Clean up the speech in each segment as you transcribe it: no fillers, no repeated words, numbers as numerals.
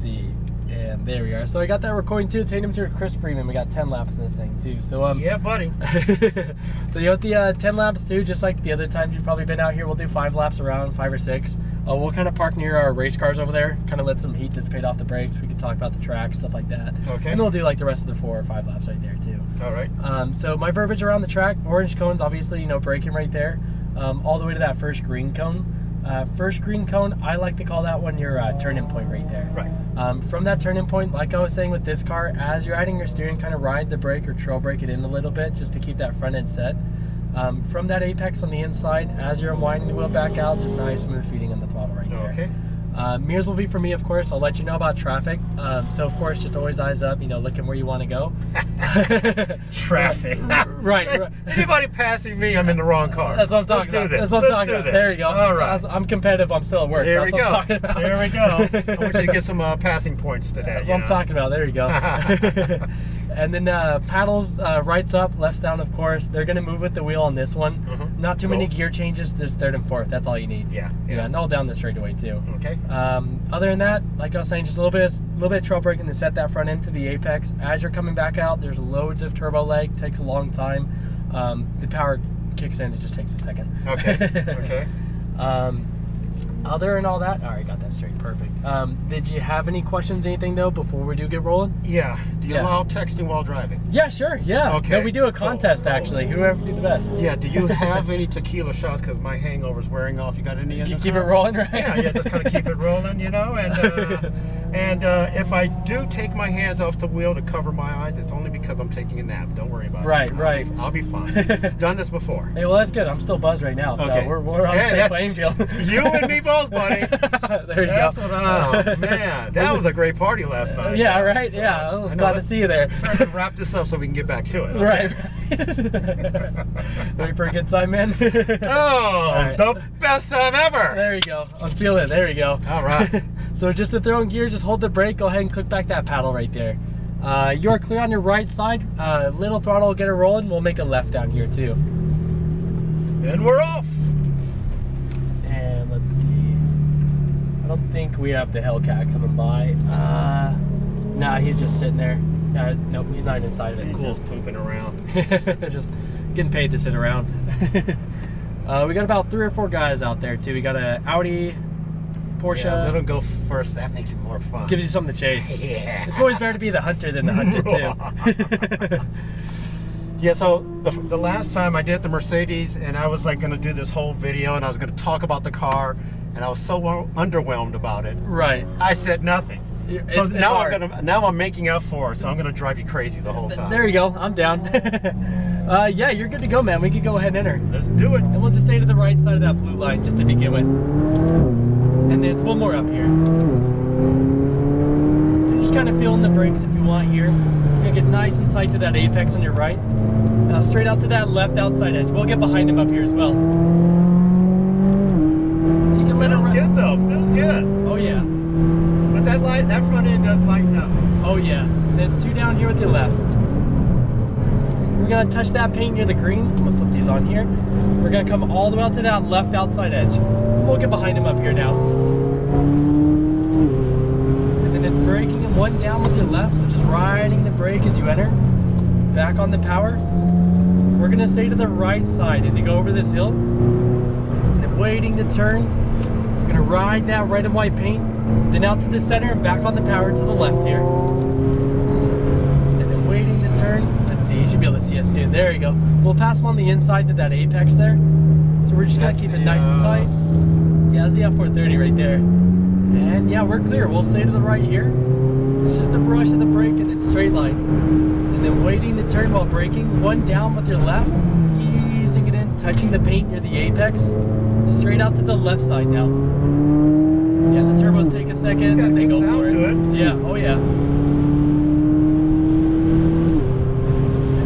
see. And there we are. So I got that recording too. Taking him to a crisp premium. We got 10 laps in this thing too. So yeah, buddy. So you got the 10 laps too, just like the other times you've probably been out here. We'll do 5 laps around, 5 or 6. We'll kind of park near our race cars over there, kind of let some heat dissipate off the brakes. We can talk about the track, stuff like that. Okay. And then we'll do like the rest of the 4 or 5 laps right there too. All right. So my verbiage around the track, orange cones, obviously, you know, braking right there, all the way to that first green cone. First green cone, I like to call that one your turn-in point right there. Right. From that turn-in point, like I was saying with this car, as you're riding your steering, kind of ride the brake or trail brake it in a little bit just to keep that front end set. From that apex on the inside, as you're unwinding the wheel back out, just nice smooth feeding on the throttle right there. Okay. Mirrors will be for me, of course. I'll let you know about traffic. So, of course, just always eyes up, you know, looking where you want to go. Traffic. Right. Anybody passing me, I'm in the wrong car. That's what I'm talking about. That's what I'm talking about. There you go. All right. I'm competitive. I'm still at work. There That's what I'm talking about. There we go. I want you to get some passing points today. That's what I'm talking about. There you go. And then paddles, rights up, lefts down, of course. They're going to move with the wheel on this one. Mm-hmm. Not too many gear changes, just third and fourth. That's all you need. Yeah. And all down the straightaway, too. Okay. Other than that, like I was saying, just a little bit of trail braking to set that front end to the apex. As you're coming back out, there's loads of turbo lag. Takes a long time. The power kicks in. It just takes a second. Okay. Other than all that, all right, got that straight. Perfect. Did you have any questions, anything, though, before we do get rolling? Yeah. Do you allow texting while driving? Yeah, sure. Yeah. Okay. No, we do a contest, actually. Whoever can do the best. Yeah. Do you have any tequila shots? Because my hangover's wearing off. You got any in the Keep car? it rolling, right? Yeah, just kind of keep it rolling, you know. And if I do take my hands off the wheel to cover my eyes, it's only because I'm taking a nap. Don't worry about it. Right. I'll be fine. Done this before. Hey, well, that's good. I'm still buzzed right now, so Okay. we're on the same playing field. You and me both, buddy. There you That's go. Oh man, that was a great party last night. Yeah, right. Yeah, I was glad to see you there. Trying to wrap this up so we can get back to it. Right. Ready for a good time, man? Oh, the best time ever. There you go. I'm feeling it. There you go. All right. So just to throw in gear, just hold the brake. Go ahead and click back that paddle right there. You are clear on your right side. Little throttle, get it rolling. We'll make a left down here too. And we're off. And let's see. I don't think we have the Hellcat coming by. Nah, he's just sitting there. Nope, he's not inside of it. He's Cool. just pooping around. Just getting paid to sit around. We got about 3 or 4 guys out there too. We got a Audi, Porsche. Yeah, let him go first. That makes it more fun. Gives you something to chase. Yeah. It's always better to be the hunter than the hunted too. Yeah, so the last time I did the Mercedes, and I was like going to do this whole video, and I was going to talk about the car, and I was so underwhelmed about it. Right. I said nothing. So It's now hard. I'm making up for it. So I'm gonna drive you crazy the whole time. There you go. I'm down. Yeah, you're good to go, man. We could go ahead and enter. Let's do it. And we'll just stay to the right side of that blue line just to begin with. And then it's one more up here. You're just kind of feeling the brakes if you want here. You're gonna get nice and tight to that apex on your right. Now straight out to that left outside edge. We'll get behind him up here as well. You can let it Feels run. good though. Feels good. Oh yeah. But that front end does lighten up. Oh yeah. And then it's 2 down here with your left. We're gonna touch that paint near the green. I'm gonna flip these on here. We're gonna come all the way out to that left outside edge. We'll get behind him up here now. And then it's braking and 1 down with your left, so just riding the brake as you enter. Back on the power. We're gonna stay to the right side as you go over this hill. And then waiting to turn. We're gonna ride that red and white paint. Then out to the center and back on the power to the left here. And then waiting to turn. Let's see, you should be able to see us soon. There you go. We'll pass them on the inside to that apex there. So we're just gonna keep it nice and tight. Yeah, that's the F430 right there. And yeah, we're clear. We'll stay to the right here. It's just a brush of the brake and then straight line. And then waiting to turn while braking. 1 down with your left. Easing it in, touching the paint near the apex. Straight out to the left side now. Yeah, the turbos take a second. Got a They good go sound for it. to it. Yeah, oh yeah. And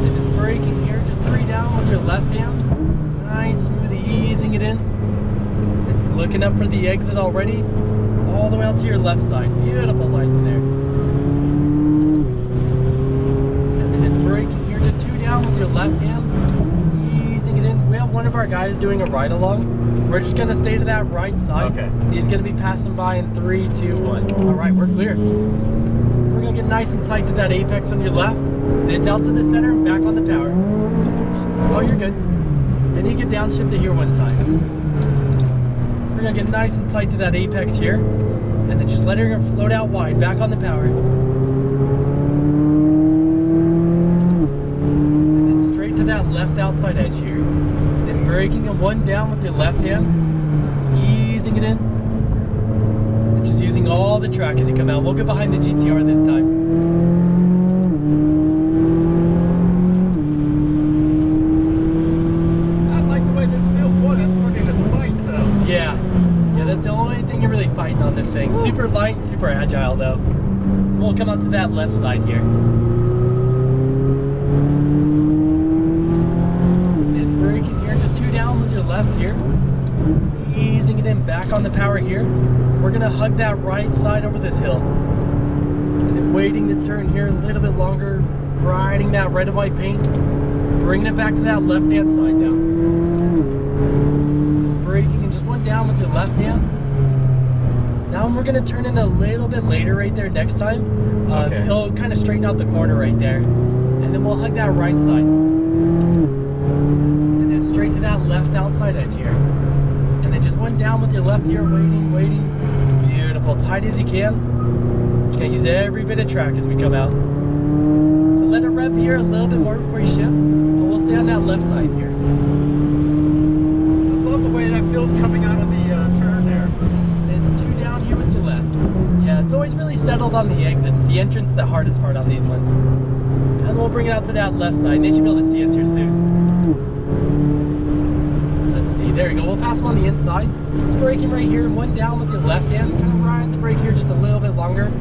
then it's braking here, just 3 down with your left hand. Nice, smoothly easing it in. And looking up for the exit already. All the way out to your left side. Beautiful line in there. And then it's braking here, just 2 down with your left hand. Easing easing it in. We have one of our guys doing a ride along. We're just gonna stay to that right side. Okay. He's gonna be passing by in 3, 2, 1. All right, we're clear. We're gonna get nice and tight to that apex on your left. It's out to the center and back on the power. Oh, you're good. I need to get downshift to here one time. We're gonna get nice and tight to that apex here, and then just let her float out wide, back on the power. And then straight to that left outside edge here. And then braking and one down with your left hand, easing it in. And just using all the track as you come out. We'll get behind the GTR this time. Yeah, that's the only thing you're really fighting on this thing. Super light and super agile though. We'll come out to that left side here. And it's braking here, just 2 down with your left here. Easing it in, back on the power here. We're gonna hug that right side over this hill. And then waiting to turn here a little bit longer, riding that red and white paint. Bringing it back to that left hand side now. Braking and just one down with your left hand. Now we're gonna turn in a little bit later right there next time. Okay. It'll kind of straighten out the corner right there. And then we'll hug that right side. And then straight to that left outside edge here. And then just one down with your left here, waiting. Beautiful, tight as you can. Just gonna use every bit of track as we come out. So let it rev here a little bit more before you shift. And we'll stay on that left side here. The way that feels coming out of the turn there. And it's 2 down here with your left. Yeah, it's always really settled on the exits. The entrance, the hardest part on these ones. And we'll bring it out to that left side. They should be able to see us here soon. Let's see, there we go. We'll pass them on the inside. It's braking right here, one down with your left hand. Kind of ride the brake here just a little bit longer.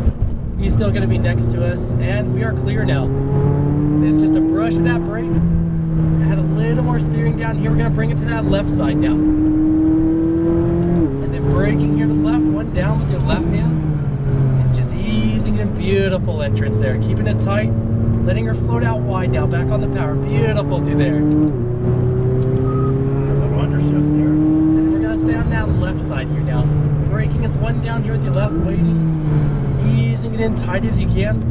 He's still going to be next to us, and we are clear now. There's just a brush of that brake. Add a little more steering down here. We're going to bring it to that left side now. And then braking here to the left, one down with your left hand. And just easing in, beautiful entrance there. Keeping it tight, letting her float out wide now, back on the power. Beautiful through there. A little undershift there. And then we're going to stay on that left side here now. Braking, it's one down here with your left, waiting. Easing it in tight as you can.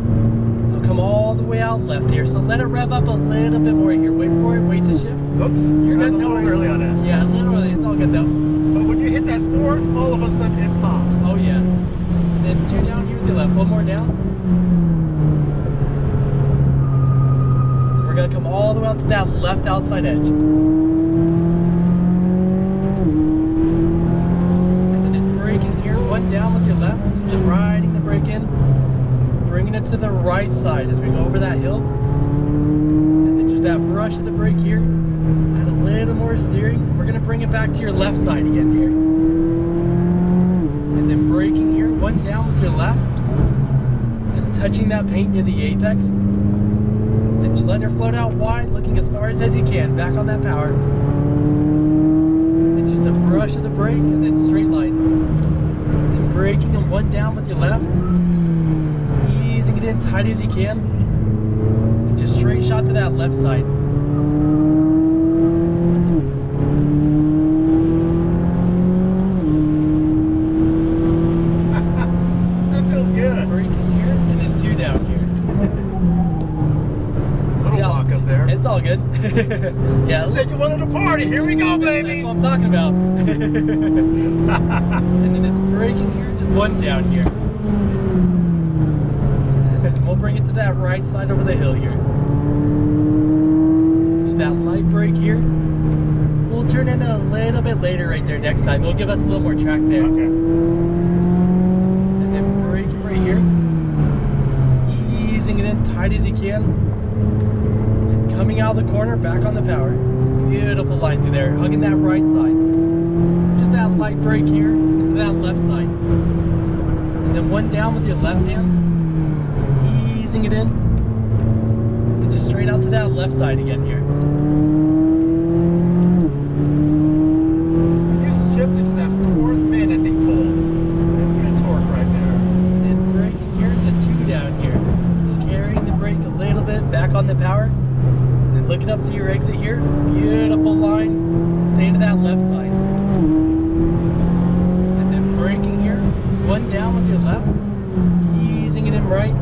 Come all the way out left here, so let it rev up a little bit more here. Wait for it, wait to shift. Oops, You're good. a little early on that. Yeah, literally, it's all good though. But when you hit that fourth, all of a sudden it pops. Oh yeah. And it's 2 down here with your left, one more down. And we're gonna come all the way out to that left outside edge. And then it's braking here, one down with your left, so just riding the brake in. Bringing it to the right side as we go over that hill. And then just that brush of the brake here. Add a little more steering. We're going to bring it back to your left side again here. And then braking here, one down with your left. And touching that paint near the apex. And just letting her float out wide, looking as far as you can. Back on that power. And just a brush of the brake and then straight line. And braking and one down with your left. Easing it in tight as you can. And just straight shot to that left side. That feels good. Braking here and then 2 down here. Little walk up there. It's all good. Yeah. You said you wanted a party. Here we go, baby. That's what I'm talking about. And then it's braking here, just 1 down here. We'll bring it to that right side over the hill here. Just that light brake here. We'll turn in a little bit later right there next time. It'll give us a little more track there. Okay. And then braking right here. Easing it in tight as you can. And coming out of the corner, back on the power. Beautiful line through there. Hugging that right side. Just that light brake here into that left side. And then 1 down with your left hand. Easing it in. And just straight out to that left side again here. When you shift into that 4th minute, it pulls. That's good torque right there. And it's braking here, just 2 down here. Just carrying the brake a little bit back on the power. And then looking up to your exit here. Beautiful line. Stay to that left side. And then braking here. One down with your left. Easing it in right.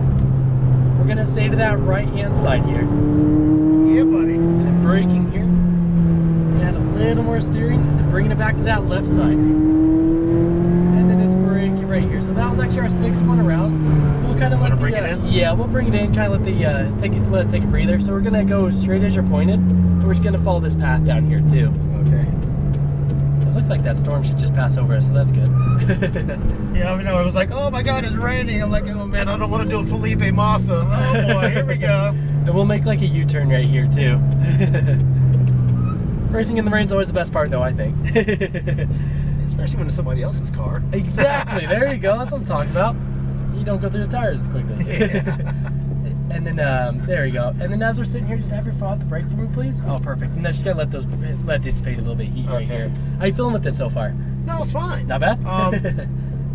We're going to stay to that right-hand side here. Yeah, buddy. And then braking here. Add a little more steering. And then bringing it back to that left side. And then it's braking right here. So that was actually our 6th one around. We'll kind of let bring it in? Yeah, we'll bring it in. Kind of let the let it take a breather. So we're gonna go straight as you're pointed. And we're just gonna follow this path down here too. Okay. It looks like that storm should just pass over us, so that's good. Yeah, I know. I was like, oh my God, it's raining. I'm like, oh man, I don't want to do a Felipe Massa. Oh boy, here we go. And we'll make like a U-turn right here too. Racing in the rain's always the best part, though, I think. Especially when it's somebody else's car. Exactly. There you go. That's what I'm talking about. You don't go through his tires as quickly. Yeah. And then there you go. And then as we're sitting here, just have your foot off the brake for me, please. Oh, perfect. And then just gotta let dissipate a little bit of heat right here. How you feeling with it so far? No, it's fine. Not bad.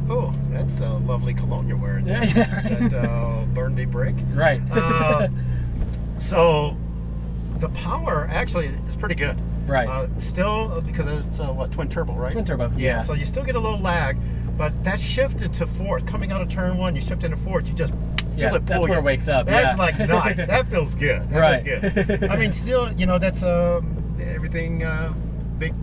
Oh, that's a lovely cologne you're wearing there. Yeah. That Burgundy brake. Right. So the power actually is pretty good. Right. Still, because it's what, twin turbo, right? Twin turbo. Yeah. So you still get a little lag, but that shift into fourth, coming out of turn 1, you shift into fourth, you just feel it pull that's where it wakes up. That's like nice. That feels good. That feels good. I mean, still, you know, that's everything. Big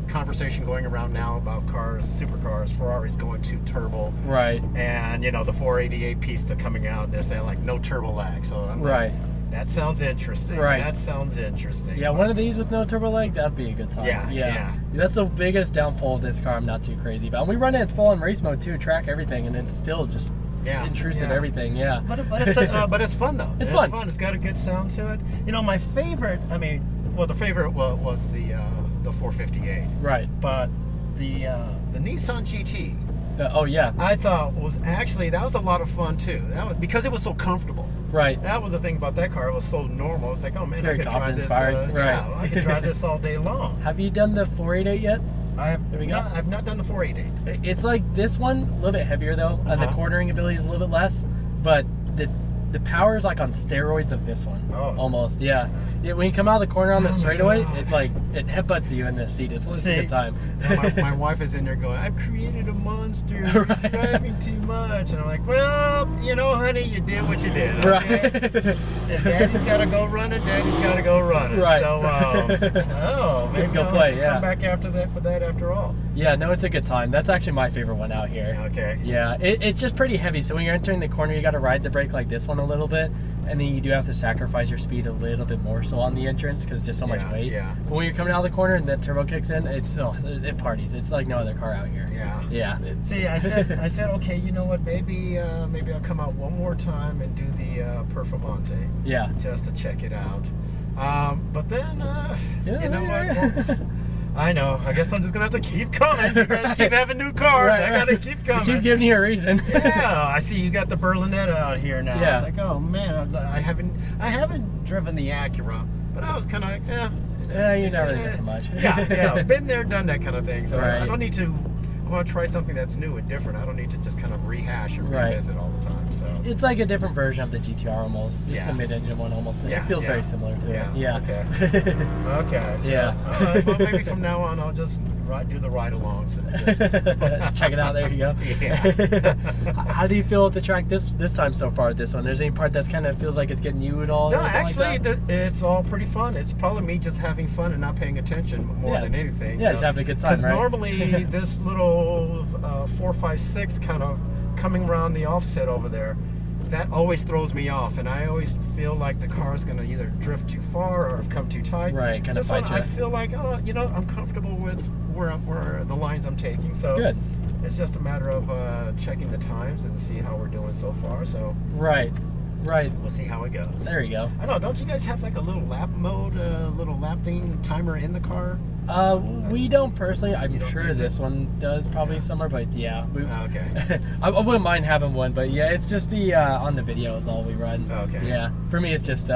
conversation going around now about cars, supercars, Ferraris going to turbo. Right. And you know the 488 Pista coming out, and they're saying like no turbo lag. So I'm like, that sounds interesting. Right. That sounds interesting. Yeah, one of these with no turbo lag, that'd be a good time. Yeah. That's the biggest downfall of this car. I'm not too crazy about. And we run it. It's full on race mode too, track everything, and it's still just intrusive everything. Yeah. But it's fun though. It's fun. It's got a good sound to it. You know, my favorite. I mean, well, the favorite was the 458. Right. But the Nissan GT. Yeah. I thought that was a lot of fun too. That was because it was so comfortable. Right. That was the thing about that car. It was so normal. It's like, oh man, I could drive this. Right. Yeah, I could drive this all day long. Have you done the 488 yet? I've not done the 488. It's like this one, a little bit heavier though. The cornering ability is a little bit less, but the power is like on steroids of this one. Oh. Almost, yeah. When you come out of the corner on the straightaway, it headbutts you in the seat. It's a good time. My wife is in there going, I've created a monster. You're driving too much. And I'm like, well, you know, honey, you did what you did. Okay? Right. If Daddy's got to go running, Daddy's got to go running. Right. So, maybe go I'll play, come back for that after all. Yeah, no, it's a good time. That's actually my favorite one out here. Okay. Yeah, it's just pretty heavy. So when you're entering the corner, you got to ride the brake like this one a little bit. And then you do have to sacrifice your speed a little bit more so on the entrance because just so much weight. Yeah. But when you're coming out of the corner and the turbo kicks in, it parties. It's like no other car out here. Yeah. Yeah. See, I said, okay, you know what? Maybe I'll come out one more time and do the Performante. Yeah. Just to check it out. But then, you know what? I know. I guess I'm just gonna have to keep coming. You guys keep having new cars. I gotta keep coming. Keep giving you a reason. Yeah, I see you got the Berlinetta out here now. Yeah. It's like, oh man, I haven't driven the Acura, but I was kind of like, Yeah, you never get so much. yeah, been there, done that kind of thing. So Right. I don't need to. I want to try something that's new and different. I don't need to just kind of rehash and revisit all the time. So it's like a different version of the GTR almost. Just Yeah. the mid-engine one almost. It feels very similar to it. Yeah. Okay. Okay. So, Yeah. All right, well, maybe from now on, I'll just do the ride-alongs. Just check it out. There you go. Yeah. How do you feel at the track this time so far? This one, there's any part that's kind of feels like it's getting you at all? No, or anything actually, like that? it's all pretty fun. It's probably me just having fun and not paying attention more than anything. Yeah, just having a good time, right? Because normally this little 456 kind of coming around the offset over there, that always throws me off, and I always feel like the car is going to either drift too far or have come too tight. Right, kind of This one, fight you. I feel like, you know, I'm comfortable with where the lines I'm taking. So Good. It's just a matter of checking the times and see how we're doing so far. So Right. we'll see how it goes. There you go. I know. Don't you guys have like a little lap mode, little lap thing timer in the car? We don't personally. I'm don't sure use this it? one does probably somewhere, but yeah. Okay. I wouldn't mind having one, but yeah, it's just the on the video is all we run. Okay. Yeah. For me, it's just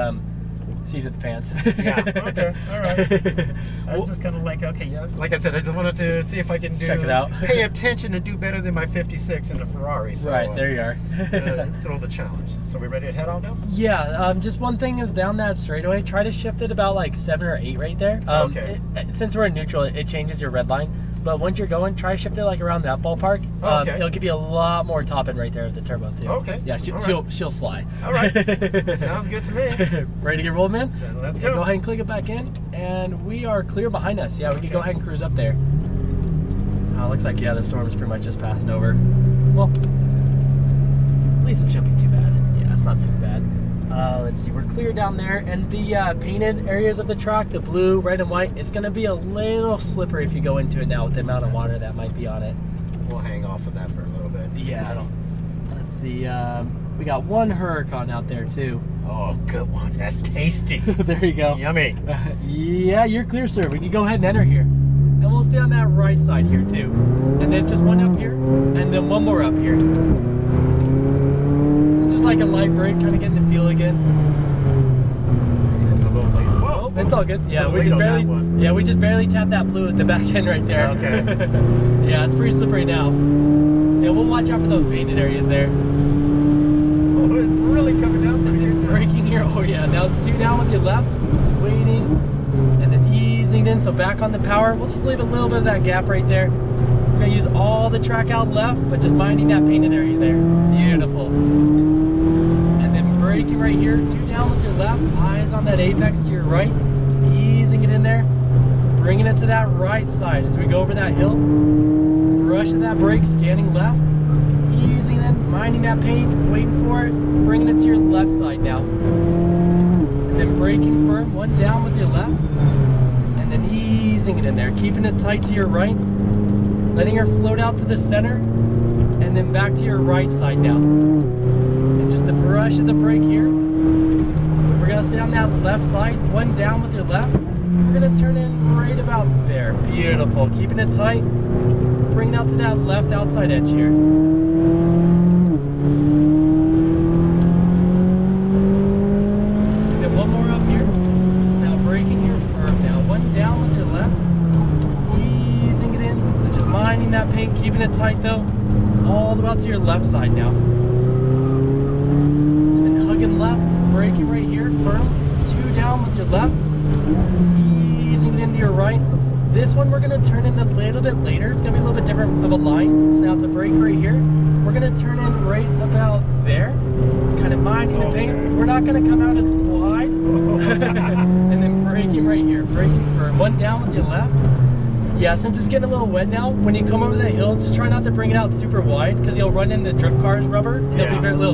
seat of the pants. Yeah, okay, all right. I was just kind of like, okay, yeah. Like I said, I just wanted to see if I can check it out. Pay attention and do better than my 56 in a Ferrari. So, right, there you are. Throw the challenge. So we ready to head on down? Yeah, just one thing is down that straightaway, try to shift it about like 7 or 8 right there. Okay. Since we're in neutral, it changes your red line. But once you're going, try to shift it like around that ballpark. Okay. It'll give you a lot more top end right there at the turbo too. Okay. Yeah, she'll fly. All right. Sounds good to me. Ready to get rolled, man? So let's Yeah, go. go ahead and click it back in, and we are clear behind us. Yeah, we can go ahead and cruise up there. Looks like, yeah, the storm is pretty much just passing over. Well, at least it shouldn't be too bad. Yeah, it's not too bad. Let's see, we're clear down there, and the painted areas of the track, the blue, red, and white, it's going to be a little slippery if you go into it now with the amount of water that might be on it. We'll hang off of that for a little bit. Yeah. Let's see, we got one Huracan out there too. Oh, good one. That's tasty. There you go. Yummy. Yeah, you're clear, sir. We can go ahead and enter here. And we'll stay on that right side here too. And there's just one up here, and then one more up here. Just like a light break, kind of getting the feel again. It's a little late. Whoa. It's all good. Yeah, we just barely tapped that blue at the back end right there. Okay. Yeah, it's pretty slippery now. So yeah, we'll watch out for those painted areas there. Oh, it's really coming down. And then braking here. Oh yeah, now it's 2 down with your left. Just waiting. And then easing in, so back on the power. We'll just leave a little bit of that gap right there. We're gonna use all the track out left, but just minding that painted area there. Beautiful. And then braking right here, 2 down with your left, eyes on that apex to your right, easing it in there, bringing it to that right side as we go over that hill. Brushing that brake, scanning left, easing in, minding that paint, waiting for it, bringing it to your left side now. And then braking firm, 1 down with your left, and then easing it in there, keeping it tight to your right, letting her float out to the center, and then back to your right side now. And just the brush of the brake here. We're gonna stay on that left side, 1 down with your left. We're gonna turn in right about there. Beautiful, keeping it tight, bringing out to that left outside edge here. And then one more up here. So now braking here firm now, 1 down with your left. Easing it in, so just minding that paint, keeping it tight though, all the way out to your left side now. And then hugging left, braking right here, firm, 2 down with your left, easing it into your right. This one we're gonna turn in a little bit later. It's gonna be a little bit different of a line. So now it's a brake right here. We're gonna turn in right about there, kind of minding the paint. We're not gonna come out as wide. And then braking right here, braking firm, 1 down with your left. Yeah, since it's getting a little wet now, when you come over that hill, just try not to bring it out super wide because you'll run into drift cars rubber. They'll be very little